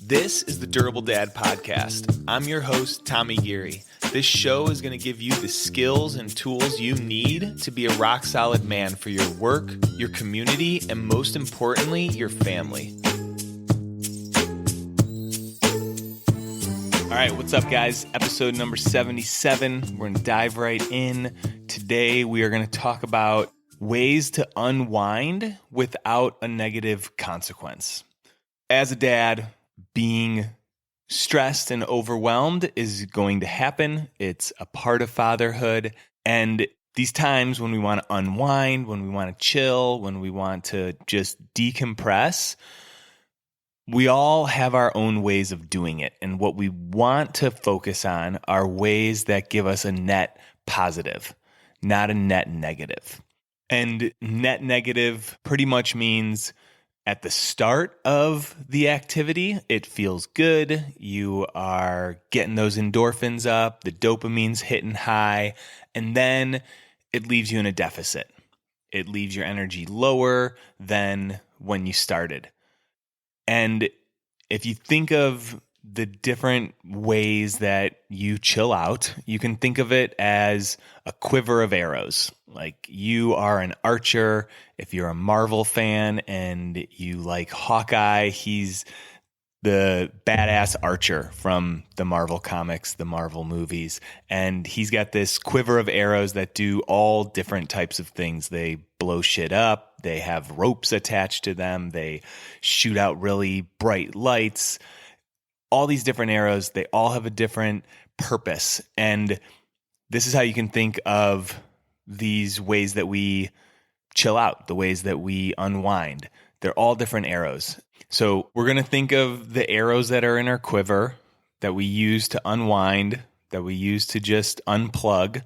This is the Durable Dad Podcast. I'm your host, Tommy Geary. This show is going to give you the skills and tools you need to be a rock-solid man for your work, your community, and most importantly, your family. All right, what's up, guys? Episode number 77. We're going to dive right in. Today, we are going to talk about ways to unwind without a negative consequence. As a dad, being stressed and overwhelmed is going to happen. It's a part of fatherhood. And these times when we want to unwind, when we want to chill, when we want to just decompress, we all have our own ways of doing it. And what we want to focus on are ways that give us a net positive, not a net negative. And net negative pretty much means at the start of the activity, it feels good. You are getting those endorphins up, the dopamine's hitting high, and then it leaves you in a deficit. It leaves your energy lower than when you started. And if you think of the different ways that you chill out, you can think of it as a quiver of arrows. Like you are an archer. If you're a Marvel fan and you like Hawkeye, he's the badass archer from the Marvel comics, the Marvel movies. And he's got this quiver of arrows that do all different types of things. They blow shit up. They have ropes attached to them. They shoot out really bright lights. All these different arrows, they all have a different purpose. And this is how you can think of these ways that we chill out, the ways that we unwind. They're all different arrows. So we're going to think of the arrows that are in our quiver that we use to unwind, that we use to just unplug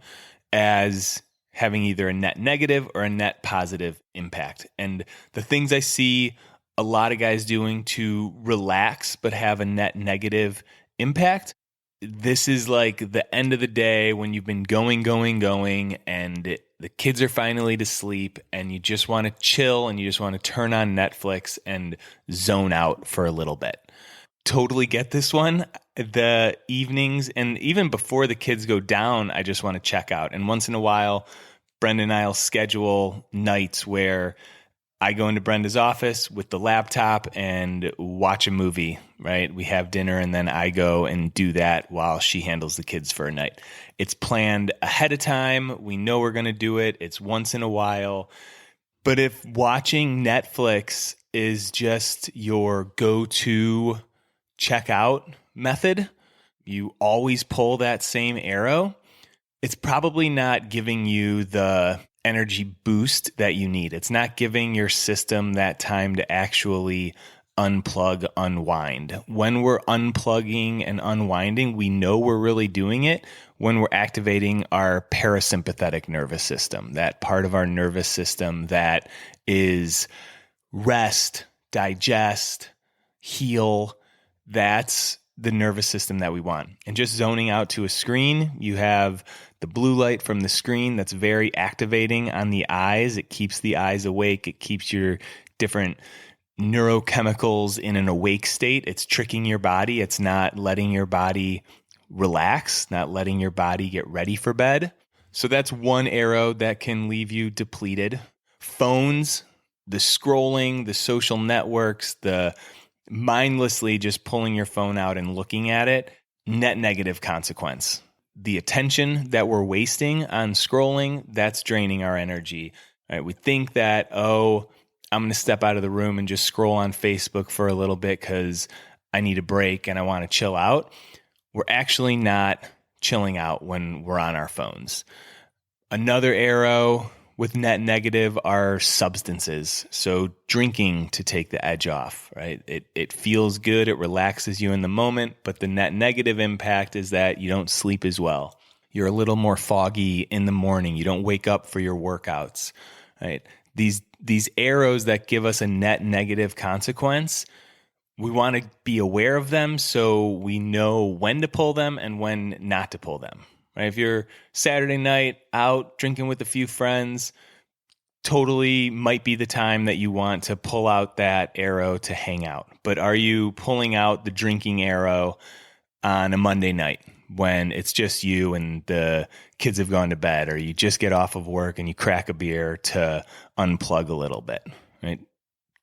as having either a net negative or a net positive impact. And the things I see a lot of guys doing to relax but have a net negative impact, this is like the end of the day when you've been going, and the kids are finally to sleep and you just want to chill and you just want to turn on Netflix and zone out for a little bit. Totally get this one. The evenings and even before the kids go down, I just want to check out. And once in a while, Brenda and I'll schedule nights where I go into Brenda's office with the laptop and watch a movie, right? We have dinner and then I go and do that while she handles the kids for a night. It's planned ahead of time. We know we're going to do it. It's once in a while. But if watching Netflix is just your go-to checkout method, you always pull that same arrow, it's probably not giving you the energy boost that you need. It's not giving your system that time to actually unplug, unwind. When we're unplugging and unwinding, we know we're really doing it when we're activating our parasympathetic nervous system, that part of our nervous system that is rest, digest, heal. That's the nervous system that we want. And just zoning out to a screen, you have the blue light from the screen that's very activating on the eyes. It keeps the eyes awake. It keeps your different neurochemicals in an awake state. It's tricking your body. It's not letting your body relax, not letting your body get ready for bed. So that's one arrow that can leave you depleted. Phones, the scrolling, the social networks, the mindlessly just pulling your phone out and looking at it, net negative consequence. The attention that we're wasting on scrolling, that's draining our energy. Right? We think that, I'm going to step out of the room and just scroll on Facebook for a little bit because I need a break and I want to chill out. We're actually not chilling out when we're on our phones. Another arrow with net negative are substances. So drinking to take the edge off, right? It feels good. It relaxes you in the moment, but the net negative impact is that you don't sleep as well. You're a little more foggy in the morning. You don't wake up for your workouts, right? These arrows that give us a net negative consequence, we want to be aware of them so we know when to pull them and when not to pull them. Right? If you're Saturday night out drinking with a few friends, totally might be the time that you want to pull out that arrow to hang out. But are you pulling out the drinking arrow on a Monday night when it's just you and the kids have gone to bed, or you just get off of work and you crack a beer to unplug a little bit, right?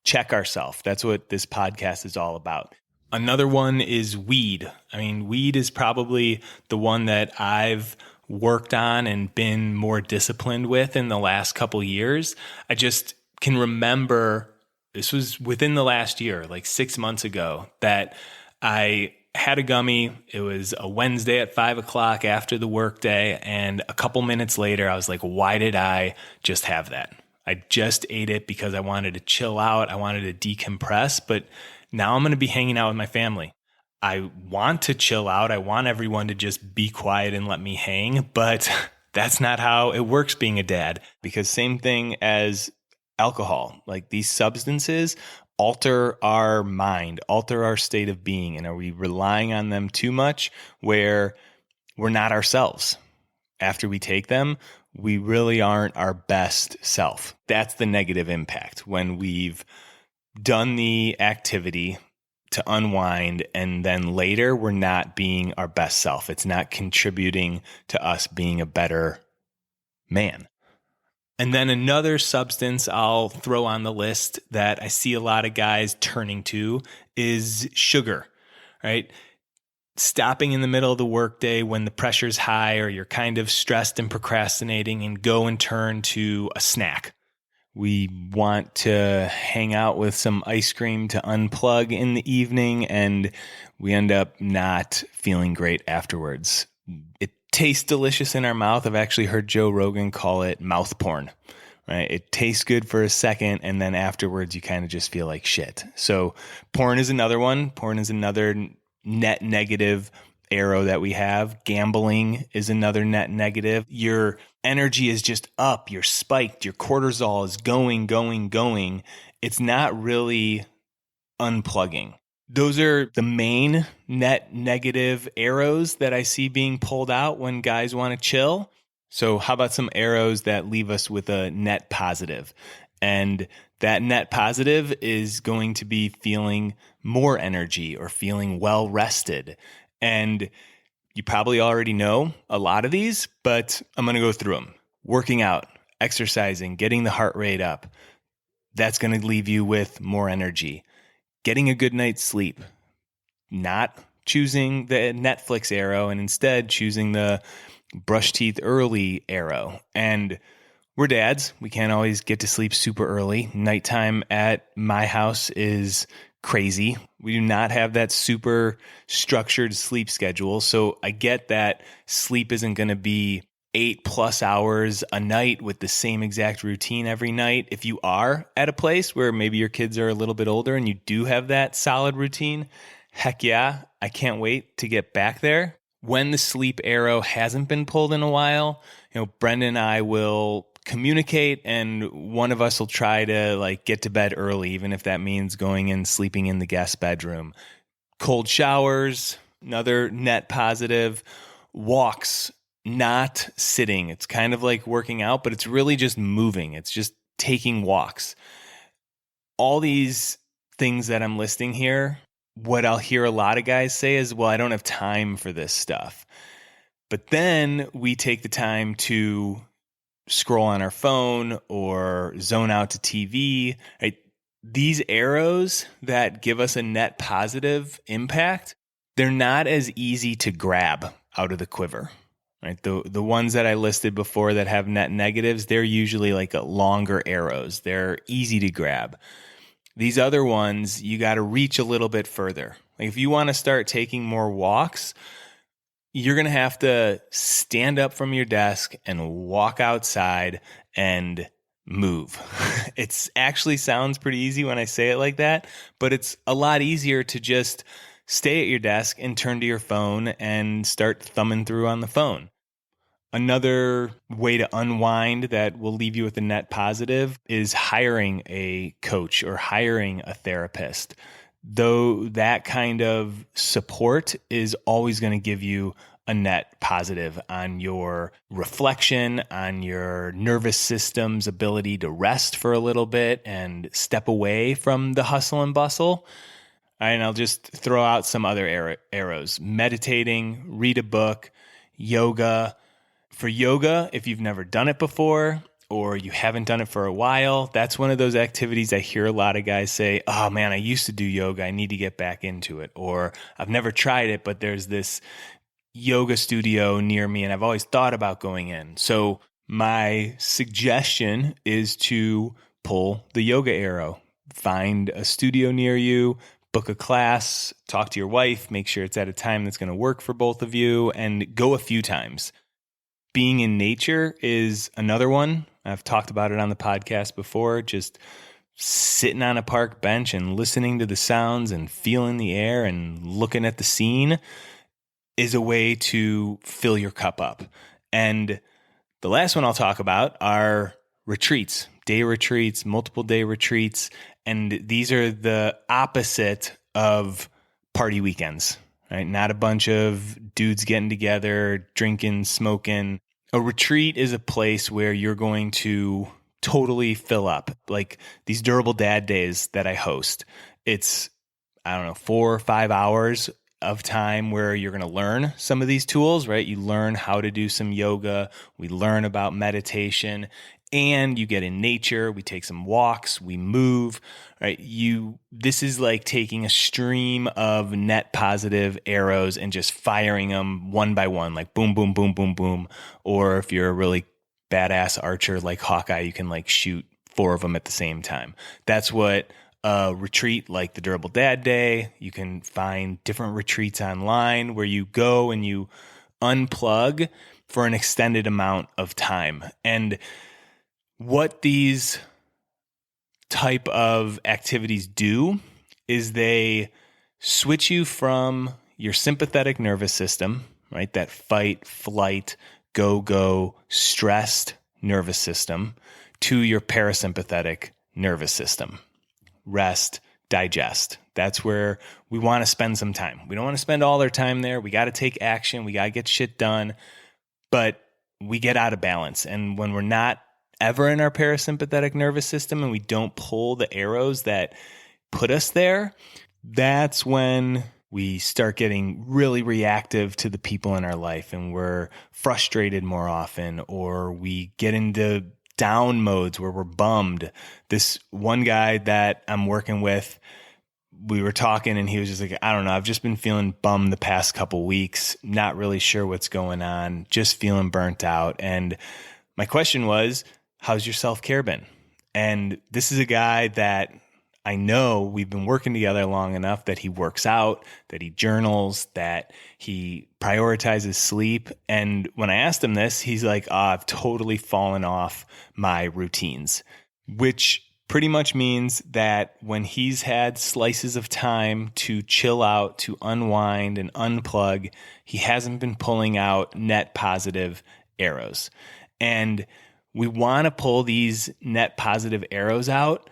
Check ourselves. That's what this podcast is all about. Another one is weed. I mean, weed is probably the one that I've worked on and been more disciplined with in the last couple years. I just can remember, this was within the last year, like 6 months ago, that I had a gummy. It was a Wednesday at 5:00 after the workday. And a couple minutes later, I was like, why did I just have that? I just ate it because I wanted to chill out. I wanted to decompress, but now I'm going to be hanging out with my family. I want to chill out. I want everyone to just be quiet and let me hang, but that's not how it works being a dad. Because same thing as alcohol, like these substances alter our mind, alter our state of being. And are we relying on them too much where we're not ourselves? After we take them, we really aren't our best self. That's the negative impact when we've done the activity to unwind, and then later we're not being our best self. It's not contributing to us being a better man. And then another substance I'll throw on the list that I see a lot of guys turning to is sugar, right? Stopping in the middle of the workday when the pressure's high or you're kind of stressed and procrastinating, and go and turn to a snack. We want to hang out with some ice cream to unplug in the evening, and we end up not feeling great afterwards. It tastes delicious in our mouth. I've actually heard Joe Rogan call it mouth porn, right? It tastes good for a second, and then afterwards you kind of just feel like shit. So porn is another one. Porn is another net negative arrow that we have. Gambling is another net negative. Your energy is just up. You're spiked. Your cortisol is going. It's not really unplugging. Those are the main net negative arrows that I see being pulled out when guys want to chill. So how about some arrows that leave us with a net positive? And that net positive is going to be feeling more energy or feeling well rested. And you probably already know a lot of these, but I'm going to go through them. Working out, exercising, getting the heart rate up. That's going to leave you with more energy. Getting a good night's sleep. Not choosing the Netflix arrow and instead choosing the brush teeth early arrow. And we're dads. We can't always get to sleep super early. Nighttime at my house is crazy. We do not have that super structured sleep schedule. So I get that sleep isn't going to be 8+ hours a night with the same exact routine every night. If you are at a place where maybe your kids are a little bit older and you do have that solid routine, heck yeah, I can't wait to get back there. When the sleep arrow hasn't been pulled in a while, Brendan and I will communicate, and one of us will try to get to bed early, even if that means going and sleeping in the guest bedroom. Cold showers, another net positive. Walks, not sitting. It's kind of like working out, but it's really just moving. It's just taking walks. All these things that I'm listing here, what I'll hear a lot of guys say is, well, I don't have time for this stuff. But then we take the time to scroll on our phone or zone out to TV. Right? These arrows that give us a net positive impact, they're not as easy to grab out of the quiver. Right? The ones that I listed before that have net negatives, they're usually like longer arrows. They're easy to grab. These other ones, you got to reach a little bit further. Like if you want to start taking more walks, you're going to have to stand up from your desk and walk outside and move. It actually sounds pretty easy when I say it like that, but it's a lot easier to just stay at your desk and turn to your phone and start thumbing through on the phone. Another way to unwind that will leave you with a net positive is hiring a coach or hiring a therapist. though that kind of support is always going to give you a net positive on your reflection, on your nervous system's ability to rest for a little bit and step away from the hustle and bustle. And I'll just throw out some other arrows. Meditating, read a book, yoga. For yoga, if you've never done it before or you haven't done it for a while, that's one of those activities I hear a lot of guys say, oh man, I used to do yoga. I need to get back into it. Or I've never tried it, but there's this yoga studio near me and I've always thought about going in. So my suggestion is to pull the yoga arrow. Find a studio near you, book a class, talk to your wife, make sure it's at a time that's going to work for both of you, and go a few times. Being in nature is another one. I've talked about it on the podcast before, just sitting on a park bench and listening to the sounds and feeling the air and looking at the scene is a way to fill your cup up. And the last one I'll talk about are retreats, day retreats, multiple day retreats. And these are the opposite of party weekends, right? Not a bunch of dudes getting together, drinking, smoking. A retreat is a place where you're going to totally fill up. Like these Durable Dad days that I host, it's, 4 or 5 hours of time where you're going to learn some of these tools, right? You learn how to do some yoga. We learn about meditation and you get in nature. We take some walks, we move, right? This is like taking a stream of net positive arrows and just firing them one by one, like boom, boom, boom, boom, boom. Or if you're a really badass archer like Hawkeye, you can like shoot 4 of them at the same time. That's what a retreat like the Durable Dad Day. You can find different retreats online where you go and you unplug for an extended amount of time. And what these type of activities do is they switch you from your sympathetic nervous system, right? That fight, flight, go, stressed nervous system to your parasympathetic nervous system. Rest, digest. That's where we want to spend some time. We don't want to spend all our time there. We got to take action. We got to get shit done, but we get out of balance. And when we're not ever in our parasympathetic nervous system and we don't pull the arrows that put us there, that's when we start getting really reactive to the people in our life and we're frustrated more often, or we get into down modes where we're bummed. This one guy that I'm working with, we were talking and he was just like, I don't know, I've just been feeling bummed the past couple weeks, not really sure what's going on, just feeling burnt out. And my question was, how's your self-care been? And this is a guy that I know we've been working together long enough that he works out, that he journals, that he prioritizes sleep. And when I asked him this, he's like, I've totally fallen off my routines, which pretty much means that when he's had slices of time to chill out, to unwind and unplug, he hasn't been pulling out net positive arrows. And we want to pull these net positive arrows out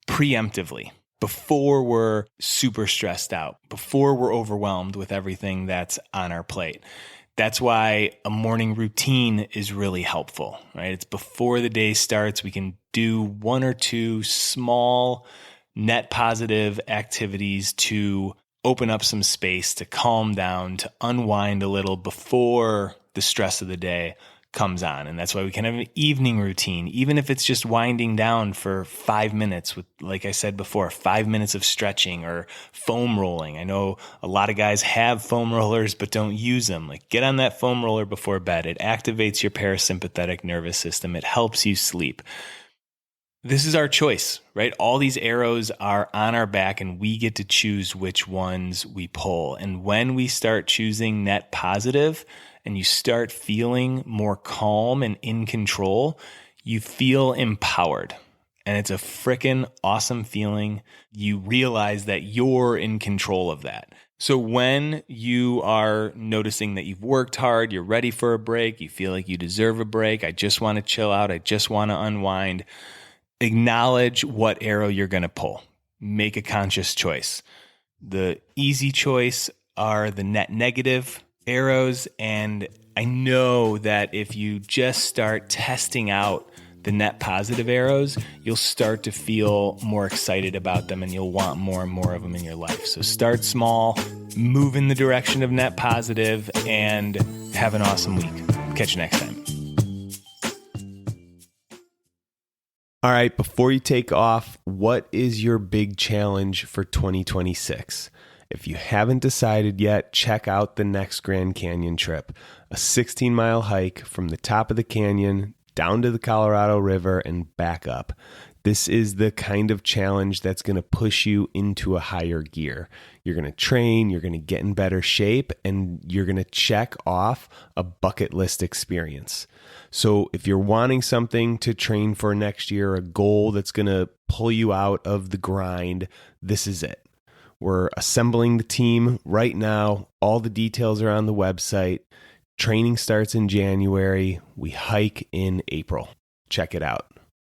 preemptively, before we're super stressed out, before we're overwhelmed with everything that's on our plate. That's why a morning routine is really helpful, right? It's before the day starts. We can do 1 or 2 small net positive activities to open up some space, to calm down, to unwind a little before the stress of the day comes on. And that's why we can have an evening routine, even if it's just winding down for 5 minutes with, like I said before, 5 minutes of stretching or foam rolling. I know a lot of guys have foam rollers, but don't use them. Like, get on that foam roller before bed. It activates your parasympathetic nervous system. It helps you sleep. This is our choice, right? All these arrows are on our back and we get to choose which ones we pull. And when we start choosing net positive, and you start feeling more calm and in control, you feel empowered. And it's a freaking awesome feeling. You realize that you're in control of that. So when you are noticing that you've worked hard, you're ready for a break, you feel like you deserve a break, I just want to chill out, I just want to unwind, acknowledge what arrow you're going to pull. make a conscious choice. The easy choice are the net negative arrows, and I know that if you just start testing out the net positive arrows, you'll start to feel more excited about them and you'll want more and more of them in your life. So start small, move in the direction of net positive, and have an awesome week. Catch you next time. All right, before you take off, what is your big challenge for 2026? If you haven't decided yet, check out the next Grand Canyon trip, a 16-mile hike from the top of the canyon down to the Colorado River and back up. This is the kind of challenge that's going to push you into a higher gear. You're going to train, you're going to get in better shape, and you're going to check off a bucket list experience. So if you're wanting something to train for next year, a goal that's going to pull you out of the grind, this is it. We're assembling the team right now. All the details are on the website. Training starts in January. We hike in April. Check it out.